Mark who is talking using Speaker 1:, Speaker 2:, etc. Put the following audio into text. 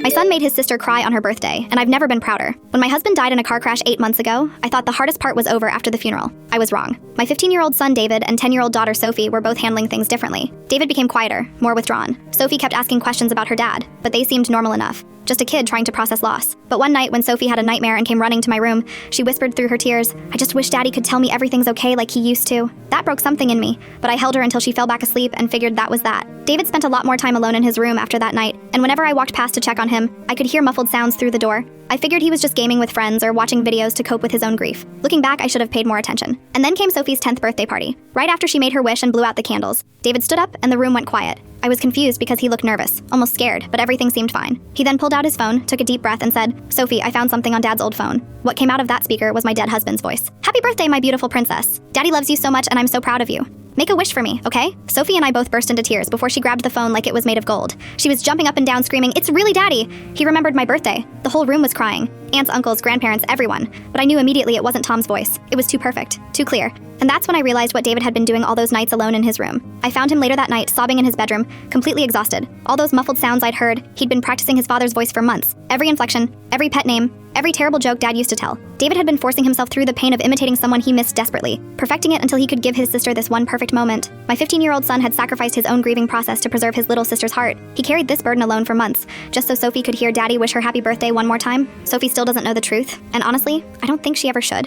Speaker 1: My son made his sister cry on her birthday, and I've never been prouder. When my husband died in a car crash 8 months ago, I thought the hardest part was over after the funeral. I was wrong. My 15-year-old son David and 10-year-old daughter Sophie were both handling things differently. David became quieter, more withdrawn. Sophie kept asking questions about her dad, but they seemed normal enough. Just a kid trying to process loss. But one night when Sophie had a nightmare and came running to my room, she whispered through her tears, "I just wish Daddy could tell me everything's okay like he used to." That broke something in me, but I held her until she fell back asleep and figured that was that. David spent a lot more time alone in his room after that night, and whenever I walked past to check on him, I could hear muffled sounds through the door. I figured he was just gaming with friends or watching videos to cope with his own grief. Looking back, I should have paid more attention. And then came Sophie's 10th birthday party. Right after she made her wish and blew out the candles, David stood up and the room went quiet. I was confused because he looked nervous, almost scared, but everything seemed fine. He then pulled out his phone, took a deep breath, and said, "Sophie, I found something on Dad's old phone." What came out of that speaker was my dead husband's voice. "Happy birthday, my beautiful princess. Daddy loves you so much and I'm so proud of you. Make a wish for me, okay?" Sophie and I both burst into tears before she grabbed the phone like it was made of gold. She was jumping up and down screaming, "It's really Daddy!" He remembered my birthday. The whole room was crying. Aunts, uncles, grandparents, everyone. But I knew immediately it wasn't Tom's voice. It was too perfect, too clear. And that's when I realized what David had been doing all those nights alone in his room. I found him later that night, sobbing in his bedroom, completely exhausted. All those muffled sounds I'd heard, he'd been practicing his father's voice for months. Every inflection, every pet name, every terrible joke Dad used to tell. David had been forcing himself through the pain of imitating someone he missed desperately, perfecting it until he could give his sister this one perfect moment. My 15-year-old son had sacrificed his own grieving process to preserve his little sister's heart. He carried this burden alone for months, just so Sophie could hear Daddy wish her happy birthday one more time. Sophie still doesn't know the truth, and honestly, I don't think she ever should.